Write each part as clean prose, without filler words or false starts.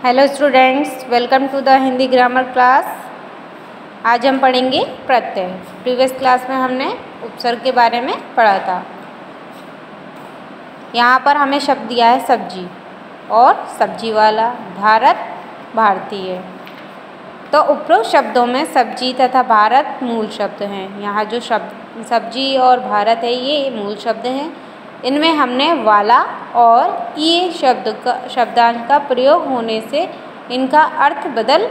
Hello students, welcome to the Hindi grammar class. आज हम पढ़ेंगे प्रत्यय। प्रीवियस क्लास में हमने उपसर्ग के बारे में पढ़ा था। यहाँ पर हमें शब्द दिया है सब्जी और सब्जी वाला, भारत, भारतीय। तो उपरोक्त शब्दों में सब्जी तथा भारत मूल शब्द हैं। यहाँ जो शब्द सब्जी और भारत है ये मूल शब्द हैं। इनमें हमने वाला और ये शब्दांश का प्रयोग होने से इनका अर्थ बदल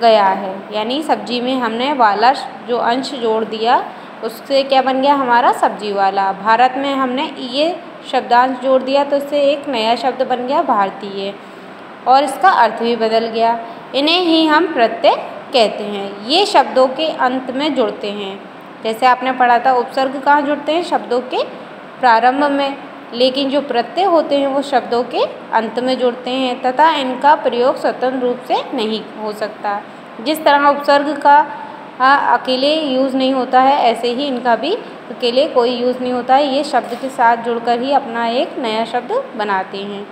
गया है। यानी सब्जी में हमने वाला जो अंश जोड़ दिया उससे क्या बन गया हमारा सब्जी वाला। भारत में हमने ये शब्दांश जोड़ दिया तो इससे एक नया शब्द बन गया भारतीय और इसका अर्थ भी बदल गया। इन्हें ही हम प्रत्यय कहते हैं। ये शब्दों के अंत में जुड़ते हैं। जैसे आपने पढ़ा था उपसर्ग कहाँ जुड़ते हैं, शब्दों के प्रारंभ में, लेकिन जो प्रत्यय होते हैं वो शब्दों के अंत में जुड़ते हैं तथा इनका प्रयोग स्वतंत्र रूप से नहीं हो सकता। जिस तरह उपसर्ग का अकेले यूज़ नहीं होता है, ऐसे ही इनका भी अकेले कोई यूज़ नहीं होता है। ये शब्द के साथ जुड़कर ही अपना एक नया शब्द बनाते हैं।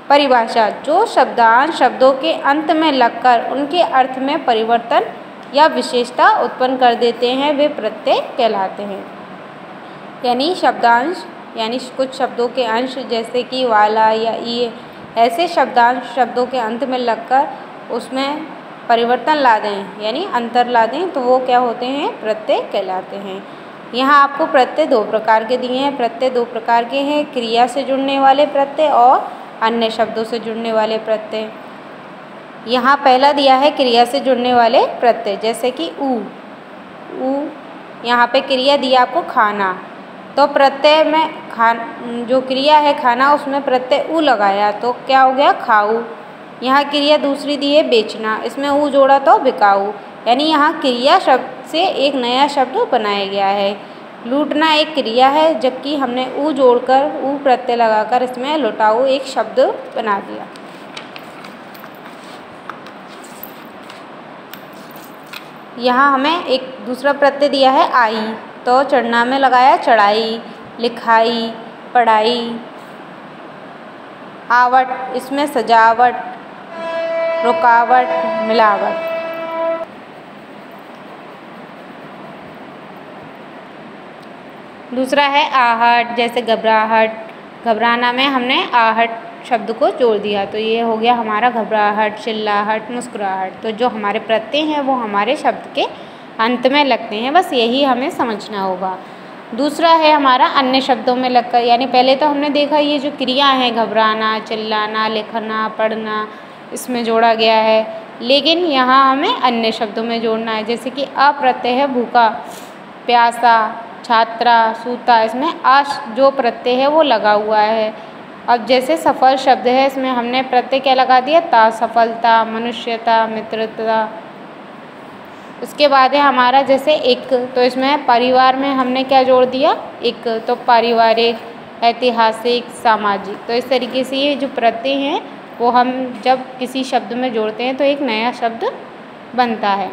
परिभाषा: जो शब्दांश शब्दों के अंत में लगकर उनके अर्थ में परिवर्तन या विशेषता उत्पन्न कर देते हैं वे प्रत्यय कहलाते हैं। यानी शब्दांश यानी कुछ शब्दों के अंश जैसे कि वाला या ये, ऐसे शब्दांश शब्दों के अंत में लगकर उसमें परिवर्तन ला दें यानी अंतर ला दें तो वो क्या होते हैं, प्रत्यय कहलाते हैं। यहाँ आपको प्रत्यय दो प्रकार के दिए हैं। प्रत्यय दो प्रकार के हैं, क्रिया से जुड़ने वाले प्रत्यय और अन्य शब्दों से जुड़ने वाले प्रत्यय। यहाँ पहला दिया है क्रिया से जुड़ने वाले प्रत्यय, जैसे कि ऊ, यहाँ पे क्रिया दिया आपको खाना, तो प्रत्यय में जो क्रिया है खाना उसमें प्रत्यय ऊ लगाया तो क्या हो गया खाऊ। यहाँ क्रिया दूसरी दी है बेचना, इसमें ऊ जोड़ा तो बिकाऊ। यानी यहाँ क्रिया शब्द से एक नया शब्द बनाया गया है। लूटना एक क्रिया है जबकि हमने ऊ जोड़कर ऊ प्रत्यय लगाकर इसमें लुटाऊ एक शब्द बना दिया। यहाँ हमें एक दूसरा प्रत्यय दिया है आई, तो चढ़ना में लगाया चढ़ाई, लिखाई, पढ़ाई। आवट, इसमें सजावट, रुकावट, मिलावट। दूसरा है आहट, जैसे घबराहट, घबराना में हमने आहट शब्द को जोड़ दिया तो ये हो गया हमारा घबराहट, चिल्लाहट, मुस्कुराहट। तो जो हमारे प्रत्यय हैं वो हमारे शब्द के अंत में लगते हैं, बस यही हमें समझना होगा। दूसरा है हमारा अन्य शब्दों में लगकर, यानी पहले तो हमने देखा ये जो क्रिया है घबराना, चिल्लाना, लिखना, पढ़ना, इसमें जोड़ा गया है, लेकिन यहाँ हमें अन्य शब्दों में जोड़ना है। जैसे कि अप्रत्यय है भूखा, प्यासा, छात्रा, सूता, इसमें आश जो प्रत्यय है वो लगा हुआ है। अब जैसे सफल शब्द है इसमें हमने प्रत्यय क्या लगा दिया ता, सफलता, मनुष्यता, मित्रता। उसके बाद है हमारा जैसे एक, तो इसमें परिवार में हमने क्या जोड़ दिया एक, तो पारिवारिक, ऐतिहासिक, सामाजिक। तो इस तरीके से ये जो प्रत्यय हैं वो हम जब किसी शब्द में जोड़ते हैं तो एक नया शब्द बनता है।